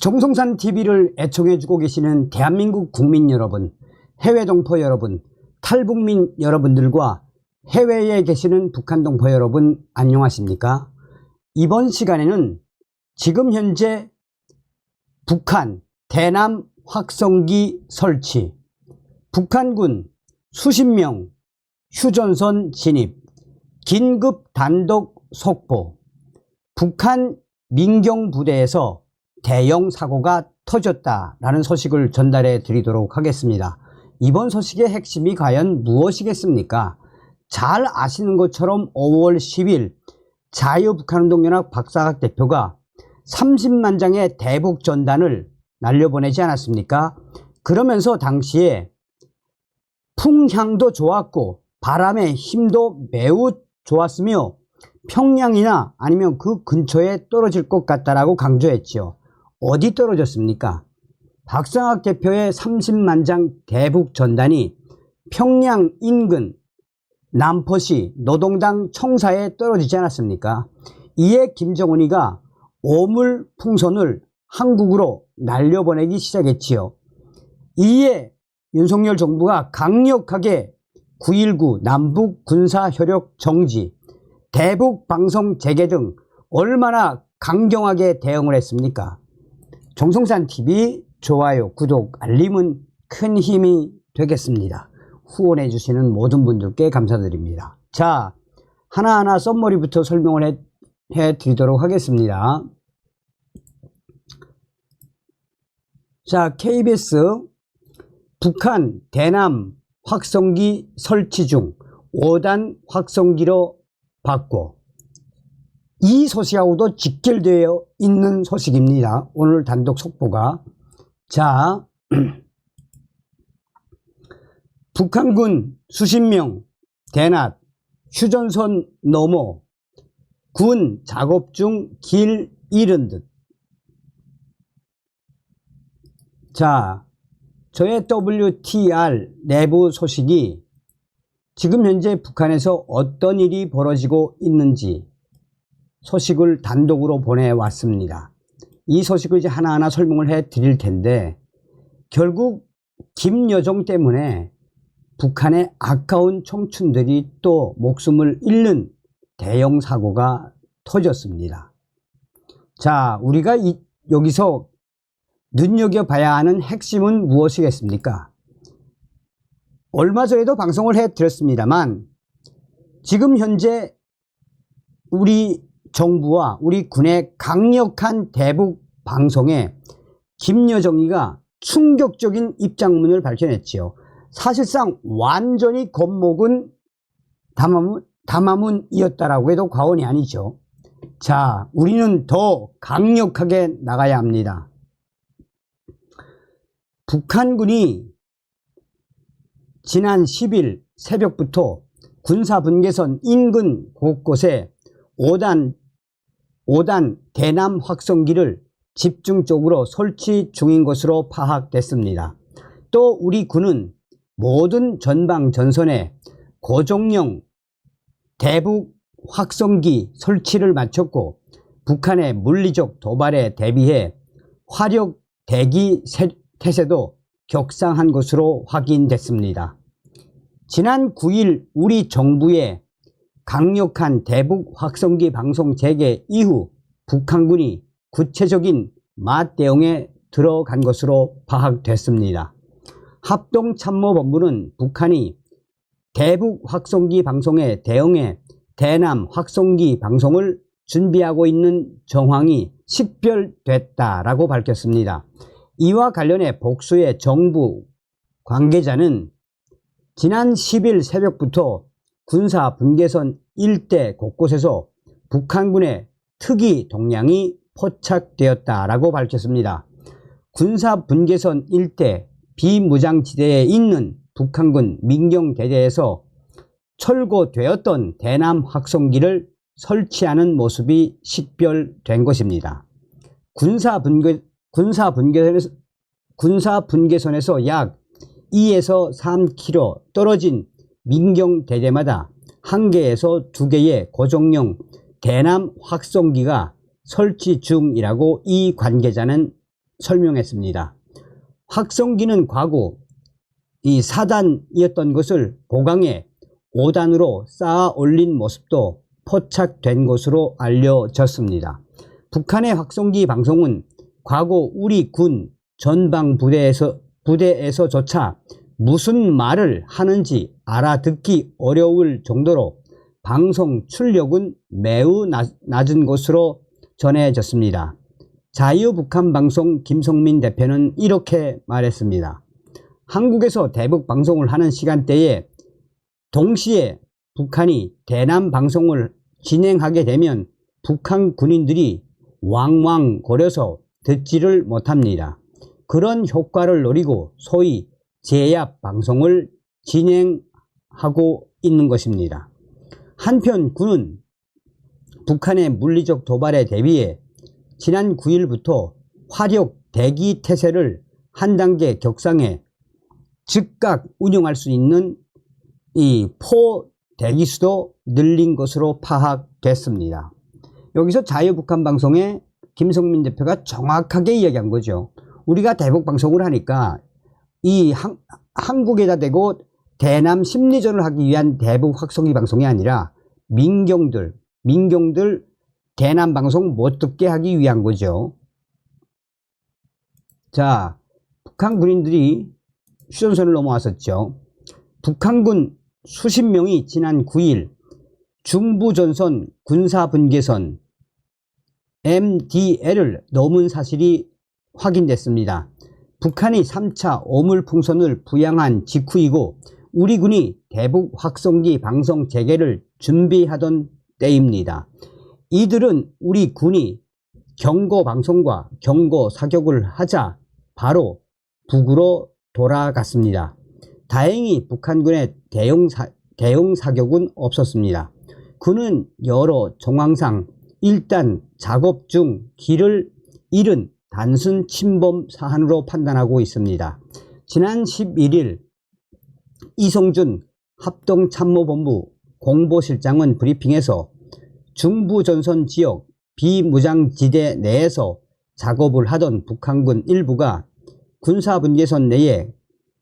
정성산 TV를 애청해주고 계시는 대한민국 국민 여러분, 해외 동포 여러분, 탈북민 여러분들과 해외에 계시는 북한 동포 여러분 안녕하십니까? 이번 시간에는 지금 현재 북한 대남 확성기 설치, 북한군 수십 명 휴전선 진입, 긴급 단독 속보, 북한 민경부대에서 대형 사고가 터졌다라는 소식을 전달해 드리도록 하겠습니다. 이번 소식의 핵심이 과연 무엇이겠습니까? 잘 아시는 것처럼 5월 10일 자유북한운동연합 박사각 대표가 30만 장의 대북 전단을 날려보내지 않았습니까? 그러면서 당시에 풍향도 좋았고 바람의 힘도 매우 좋았으며 평양이나 아니면 그 근처에 떨어질 것 같다라고 강조했지요. 어디 떨어졌습니까? 박사각 대표의 30만 장 대북 전단이 평양 인근 남포시 노동당 청사에 떨어지지 않았습니까? 이에 김정은이가 오물풍선을 한국으로 날려보내기 시작했지요. 이에 윤석열 정부가 강력하게 9.19 남북 군사협력 정지, 대북 방송 재개 등 얼마나 강경하게 대응을 했습니까? 정성산 TV 좋아요, 구독, 알림은 큰 힘이 되겠습니다. 후원해 주시는 모든 분들께 감사드립니다. 자, 하나하나 썸머리부터 설명을 해 드리도록 하겠습니다. 자, KBS 북한 대남 확성기 설치 중 5단 확성기로 받고, 이 소식하고도 직결되어 있는 소식입니다. 오늘 단독 속보가. 자, 북한군 수십 명 대낮 휴전선 넘어 군 작업 중 길 잃은 듯. 자, 저의 WTR 내부 소식이 지금 현재 북한에서 어떤 일이 벌어지고 있는지 소식을 단독으로 보내왔습니다. 이 소식을 이제 하나하나 설명을 해 드릴 텐데, 결국 김여정 때문에 북한의 아까운 청춘들이 또 목숨을 잃는 대형 사고가 터졌습니다. 자, 우리가 여기서 눈여겨봐야 하는 핵심은 무엇이겠습니까? 얼마 전에도 방송을 해 드렸습니다만, 지금 현재 우리 정부와 우리 군의 강력한 대북 방송에 김여정이가 충격적인 입장문을 밝혀냈지요. 사실상 완전히 겁먹은 담화문이었다라고 해도 과언이 아니죠. 자, 우리는 더 강력하게 나가야 합니다. 북한군이 지난 10일 새벽부터 군사분계선 인근 곳곳에 5단 대남 확성기를 집중적으로 설치 중인 것으로 파악됐습니다. 또 우리 군은 모든 전방 전선에 고정형 대북 확성기 설치를 마쳤고, 북한의 물리적 도발에 대비해 화력 대기 태세도 격상한 것으로 확인됐습니다. 지난 9일 우리 정부의 강력한 대북 확성기 방송 재개 이후 북한군이 구체적인 맞대응에 들어간 것으로 파악됐습니다. 합동참모본부는 북한이 대북 확성기 방송에 대응해 대남 확성기 방송을 준비하고 있는 정황이 식별됐다라고 밝혔습니다. 이와 관련해 복수의 정부 관계자는 지난 10일 새벽부터 군사 분계선 일대 곳곳에서 북한군의 특이 동향이 포착되었다라고 밝혔습니다. 군사 분계선 일대 비무장지대에 있는 북한군 민경대대에서 철거되었던 대남 확성기를 설치하는 모습이 식별된 것입니다. 군사 분계선에서 약 2에서 3km 떨어진 민경대대마다 1개에서 2개의 고정형 대남 확성기가 설치 중이라고 이 관계자는 설명했습니다. 확성기는 과거 이 4단이었던 것을 보강해 5단으로 쌓아 올린 모습도 포착된 것으로 알려졌습니다. 북한의 확성기 방송은 과거 우리 군 전방 부대에서조차 무슨 말을 하는지 알아듣기 어려울 정도로 방송 출력은 매우 낮은 것으로 전해졌습니다. 자유북한방송 김성민 대표는 이렇게 말했습니다. 한국에서 대북 방송을 하는 시간대에 동시에 북한이 대남 방송을 진행하게 되면 북한 군인들이 왕왕거려서 듣지를 못합니다. 그런 효과를 노리고 소위 제압 방송을 진행하고 있는 것입니다. 한편 군은 북한의 물리적 도발에 대비해 지난 9일부터 화력 대기 태세를 한 단계 격상해 즉각 운용할 수 있는 이 포 대기수도 늘린 것으로 파악됐습니다. 여기서 자유북한방송의 김성민 대표가 정확하게 이야기한 거죠. 우리가 대북 방송을 하니까 이 한국에다 대고 대남 심리전을 하기 위한 대북 확성기 방송이 아니라 민경들 대남 방송 못 듣게 하기 위한 거죠. 자, 북한 군인들이 휴전선을 넘어왔었죠. 북한군 수십 명이 지난 9일 중부전선 군사분계선 MDL을 넘은 사실이 확인됐습니다. 북한이 3차 오물풍선을 부양한 직후이고 우리 군이 대북 확성기 방송 재개를 준비하던 때입니다. 이들은 우리 군이 경고 방송과 경고 사격을 하자 바로 북으로 돌아갔습니다. 다행히 북한군의 대형 사격은 없었습니다. 군은 여러 정황상 일단 작업 중 길을 잃은 단순 침범 사안으로 판단하고 있습니다. 지난 11일 이성준 합동참모본부 공보실장은 브리핑에서 중부전선 지역 비무장지대 내에서 작업을 하던 북한군 일부가 군사분계선 내에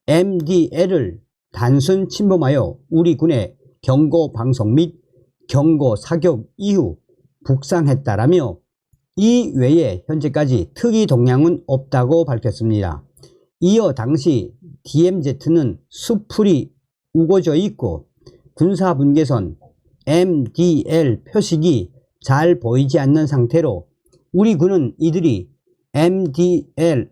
MDL을 단순 침범하여 우리 군의 경고 방송 및 경고 사격 이후 북상했다라며 이 외에 현재까지 특이 동향은 없다고 밝혔습니다. 이어 당시 DMZ는 수풀이 우거져 있고 군사분계선 MDL 표식이 잘 보이지 않는 상태로 우리 군은 이들이 MDL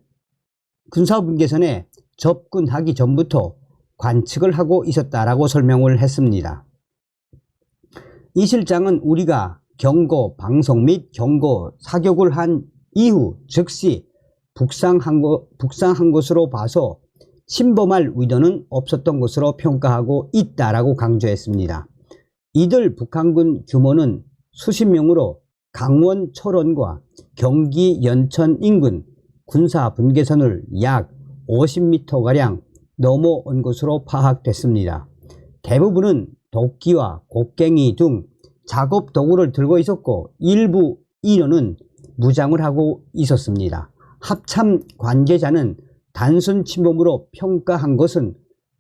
군사분계선에 접근하기 전부터 관측을 하고 있었다라고 설명을 했습니다. 이 실장은 우리가 경고 방송 및 경고 사격을 한 이후 즉시 북상한 것으로 봐서 침범할 의도는 없었던 것으로 평가하고 있다라고 강조했습니다. 이들 북한군 규모는 수십 명으로 강원 철원과 경기 연천 인근 군사 분계선을 약 50m가량 넘어온 것으로 파악됐습니다. 대부분은 도끼와 곡괭이 등 작업 도구를 들고 있었고 일부 인원은 무장을 하고 있었습니다. 합참 관계자는 단순 침범으로 평가한 것은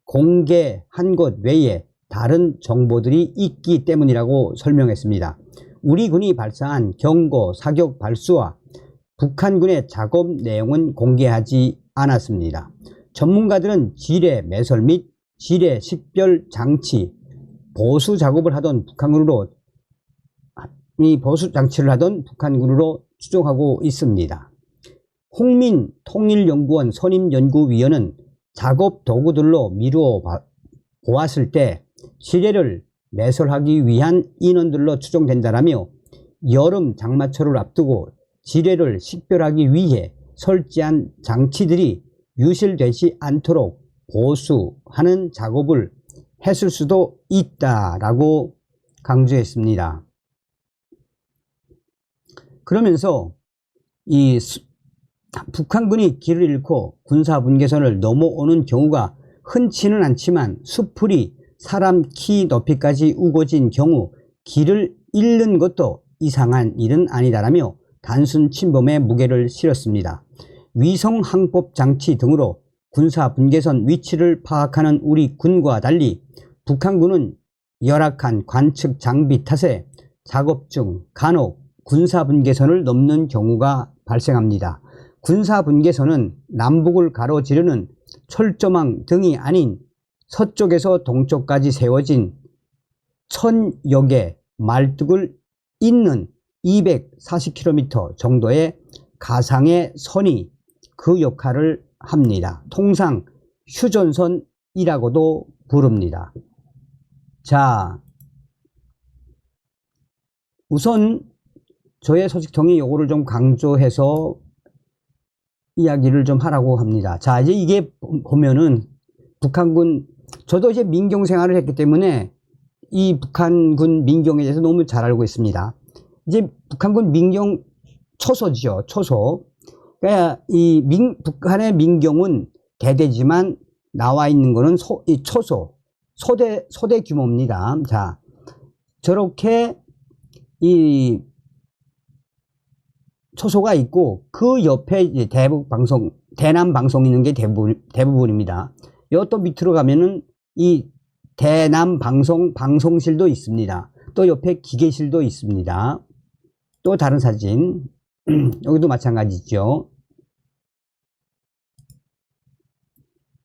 공개한 것 외에 다른 정보들이 있기 때문이라고 설명했습니다. 우리 군이 발사한 경고 사격 발수와 북한군의 작업 내용은 공개하지 않았습니다. 전문가들은 지뢰 매설 및 지뢰 식별 장치 보수 작업을 하던 북한군으로 보수 장치를 하던 북한군으로 추정하고 있습니다. 홍민 통일연구원 선임연구위원은 작업 도구들로 미루어 보았을 때 지뢰를 매설하기 위한 인원들로 추정된다라며 여름 장마철을 앞두고 지뢰를 식별하기 위해 설치한 장치들이 유실되지 않도록 보수하는 작업을 했을 수도 있다라고 강조했습니다. 그러면서 이 북한군이 길을 잃고 군사분계선을 넘어오는 경우가 흔치는 않지만 수풀이 사람 키 높이까지 우거진 경우 길을 잃는 것도 이상한 일은 아니다라며 단순 침범에 무게를 실었습니다. 위성 항법 장치 등으로 군사 분계선 위치를 파악하는 우리 군과 달리 북한군은 열악한 관측 장비 탓에 작업 중 간혹 군사 분계선을 넘는 경우가 발생합니다. 군사 분계선은 남북을 가로지르는 철조망 등이 아닌 서쪽에서 동쪽까지 세워진 1000여 개 말뚝을 잇는 240km 정도의 가상의 선이 그 역할을 합니다. 통상 휴전선이라고도 부릅니다. 자, 우선 저의 소식통이 요거를 좀 강조해서 이야기를 좀 하라고 합니다. 자, 이제 이게 보면은 북한군, 저도 이제 민경 생활을 했기 때문에 이 북한군 민경에 대해서 너무 잘 알고 있습니다. 이제 북한군 민경 초소지요, 초소. 그러니까 북한의 민경은 대대지만 나와 있는 거는 이 초소, 소대 규모입니다. 자, 저렇게 이 초소가 있고 그 옆에 이제 대남 방송 있는 게 대부분입니다. 또 밑으로 가면은 이 대남 방송실도 있습니다. 또 옆에 기계실도 있습니다. 또 다른 사진 여기도 마찬가지죠.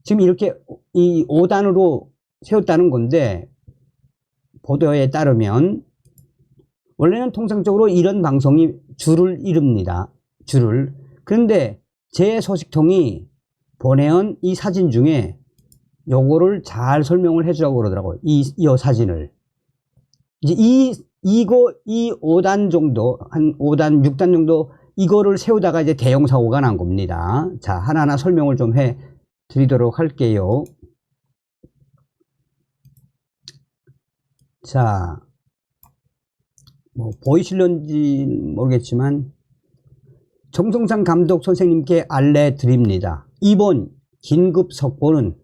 지금 이렇게 이 5단으로 세웠다는 건데, 보도에 따르면 원래는 통상적으로 이런 방송이 줄을 이룹니다. 줄을. 그런데 제 소식통이 보내온 이 사진 중에 요거를 잘 설명을 해주라고 그러더라고요. 이 사진을. 이제 이 5단 정도, 한 5단, 6단 정도 이거를 세우다가 이제 대형 사고가 난 겁니다. 자, 하나하나 설명을 좀 해 드리도록 할게요. 자, 뭐 보이실런지 모르겠지만 정성상 감독 선생님께 알려드립니다. 이번 긴급 속보는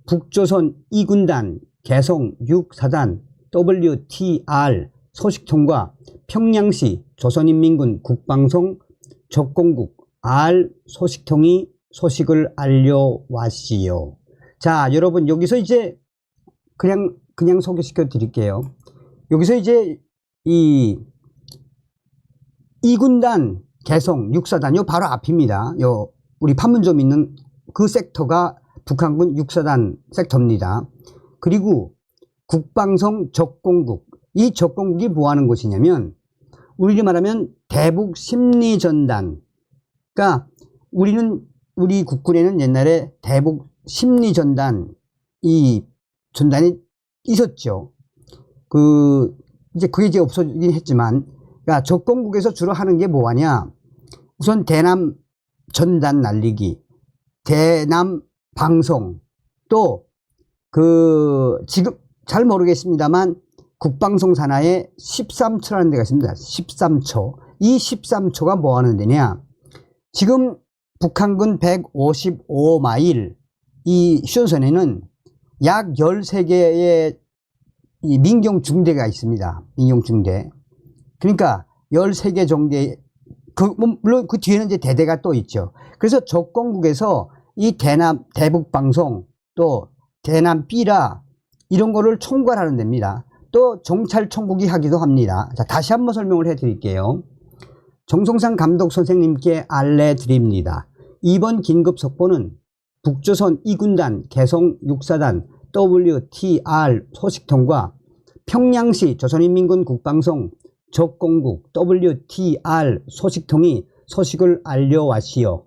북조선 2군단 개성 6사단 WTR 소식통과 평양시 조선인민군 국방성 적공국 R 소식통이 소식을 알려왔시요. 자, 여러분 여기서 이제 그냥 소개시켜 드릴게요. 여기서 이제 이 2군단 개성 6사단 요 바로 앞입니다. 요 우리 판문점 있는 그 섹터가 북한군 6사단 섹터입니다. 그리고 국방성 적공국, 이 적공국이 뭐 하는 곳이냐면 우리 말하면 대북 심리전단. 그러니까 우리 국군에는 옛날에 대북 심리전단 이 전단이 있었죠. 그게 이제 없어지긴 했지만, 그러니까 적공국에서 주로 하는 게 뭐하냐. 우선 대남 전단 날리기, 대남 방송, 또 지금 잘 모르겠습니다만 국방성 산하에 13초라는 데가 있습니다. 13초. 이 13초가 뭐 하는 데냐. 지금 북한군 155마일 이 휴전선에는 약 13개의 이 민경 중대가 있습니다. 민경 중대. 그러니까 13개 정도의 물론 그 뒤에는 이제 대대가 또 있죠. 그래서 적공국에서 이 대북 방송 또 대남 삐라 이런 거를 총괄하는 데입니다. 또 정찰총국이 하기도 합니다. 자, 다시 한번 설명을 해 드릴게요. 정성상 감독 선생님께 알려드립니다. 이번 긴급 속보는 북조선 2군단 개성 6사단 WTR 소식통과 평양시 조선인민군 국방성 적공국 WTR 소식통이 소식을 알려왔시요.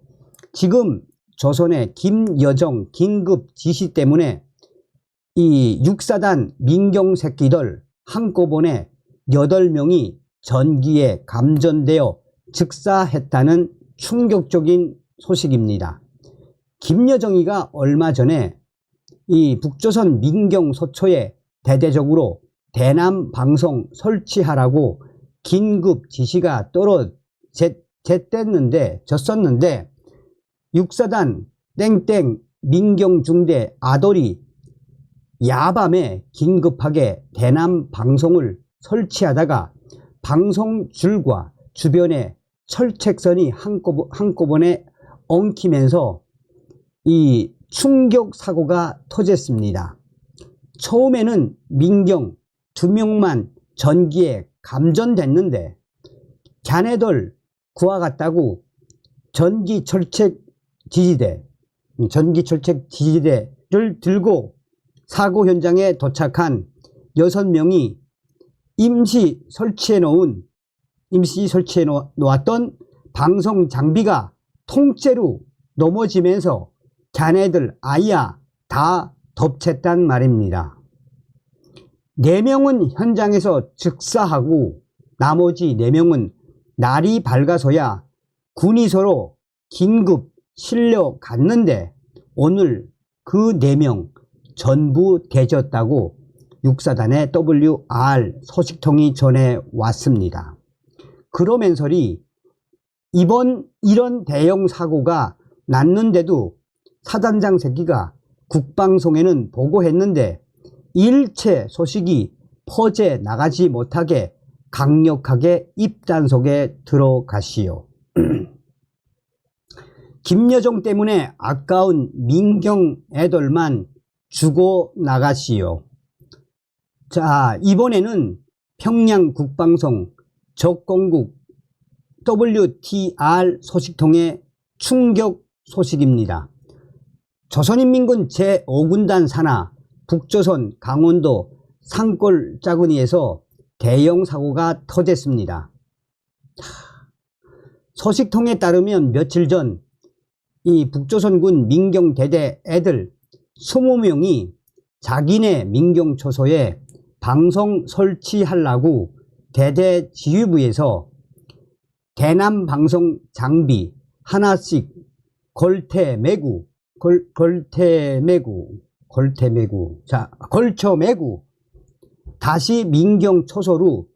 지금 조선의 김여정 긴급 지시 때문에 이 6사단 민경 새끼들 한꺼번에 8명이 전기에 감전되어 즉사했다는 충격적인 소식입니다. 김여정이가 얼마 전에 이 북조선 민경 서초에 대대적으로 대남 방송 설치하라고 긴급 지시가 졌었는데 6사단 땡땡 민경중대 아돌이 야밤에 긴급하게 대남 방송을 설치하다가 방송줄과 주변에 철책선이 한꺼번에 엉키면서 이 충격 사고가 터졌습니다. 처음에는 민경 2명만 전기에 감전됐는데 자네들 구하 갔다고 전기철책 지지대를 들고 사고 현장에 도착한 6명이 임시 설치해 놓았던 방송 장비가 통째로 넘어지면서 자네들 아이야 다 덮쳤단 말입니다. 4명은 현장에서 즉사하고 나머지 4명은 날이 밝아서야 군의소로 긴급 실려갔는데 오늘 그 4명 전부 대졌다고 육사단의 WR 소식통이 전해왔습니다. 그러면서리 이번 이런 대형 사고가 났는데도 사단장 새끼가 국방송에는 보고했는데 일체 소식이 퍼져 나가지 못하게 강력하게 입단속에 들어가시오. 김여정 때문에 아까운 민경 애들만 주고 나가시오. 자, 이번에는 평양 국방성 적공국 WTR 소식통의 충격 소식입니다. 조선인민군 제5군단 산하 북조선 강원도 산골짜구니에서 대형 사고가 터졌습니다. 소식통에 따르면 며칠 전 이 북조선군 민경대대 애들 20명이 자기네 민경초소에 방송 설치하려고 대대 지휘부에서 대남 방송 장비 하나씩 걸쳐 매고 다시 민경 초소로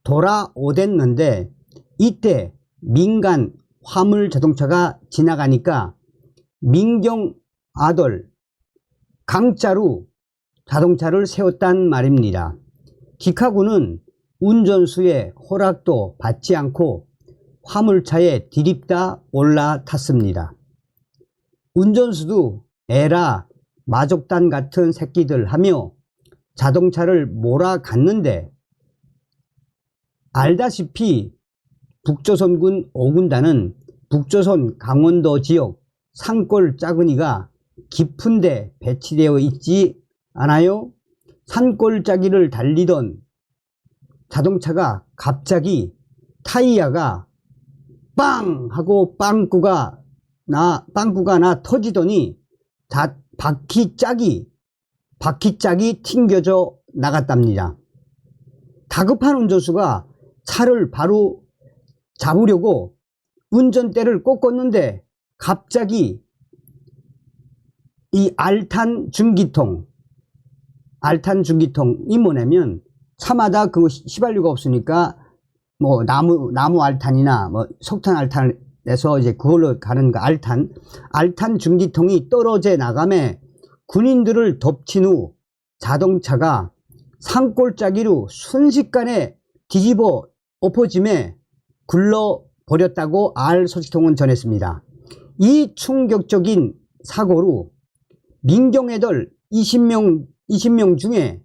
돌아오댔는데 이때 민간 화물 자동차가 지나가니까 민경 아들 강자로 자동차를 세웠단 말입니다. 기카군은 운전수의 허락도 받지 않고 화물차에 디립다 올라탔습니다. 운전수도 에라 마족단 같은 새끼들 하며 자동차를 몰아갔는데 알다시피 북조선군 5군단은 북조선 강원도 지역 산골짜구니가 깊은데 배치되어 있지 않아요? 산골짜기를 달리던 자동차가 갑자기 타이야가 빵 하고 빵꾸가 나 터지더니 바퀴짝이 튕겨져 나갔답니다. 다급한 운전수가 차를 바로 잡으려고 운전대를 꺾었는데 갑자기 이 알탄 중기통이 뭐냐면 차마다 그 휘발유가 없으니까 뭐 나무 알탄이나 뭐 석탄 알탄에서 이제 그걸로 가는 그 알탄 중기통이 떨어져 나가며 군인들을 덮친 후 자동차가 산골짜기로 순식간에 뒤집어 엎어짐에 굴러버렸다고 알소식통은 전했습니다. 이 충격적인 사고로 민경애들 20명 중에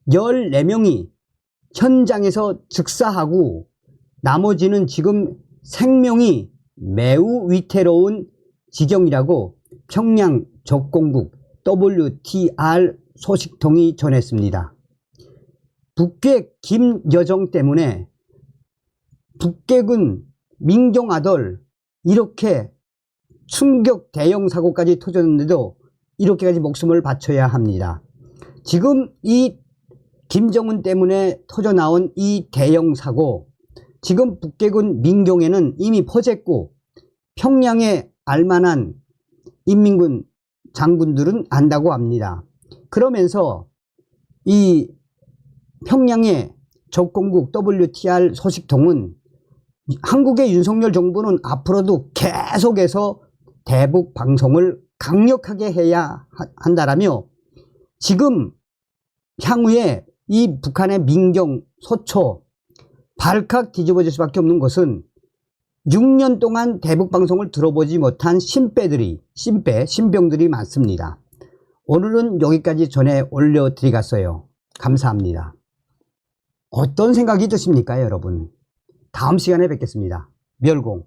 14명이 현장에서 즉사하고 나머지는 지금 생명이 매우 위태로운 지경이라고 평양 적공국 WTR 소식통이 전했습니다. 북괴 김여정 때문에 북괴군 민경 아들 이렇게 충격 대형 사고까지 터졌는데도 이렇게까지 목숨을 바쳐야 합니다. 지금 이 김정은 때문에 터져나온 이 대형 사고, 지금 북괴군 민경에는 이미 퍼졌고 평양에 알만한 인민군 장군들은 안다고 합니다. 그러면서 이 평양의 적공국 WTR 소식통은 한국의 윤석열 정부는 앞으로도 계속해서 대북 방송을 강력하게 해야 한다라며 지금 향후에 이 북한의 민경, 소초 발칵 뒤집어질 수밖에 없는 것은 6년 동안 대북방송을 들어보지 못한 신병들이 많습니다. 오늘은 여기까지 전해 올려드리겠어요. 감사합니다. 어떤 생각이 드십니까, 여러분? 다음 시간에 뵙겠습니다. 멸공.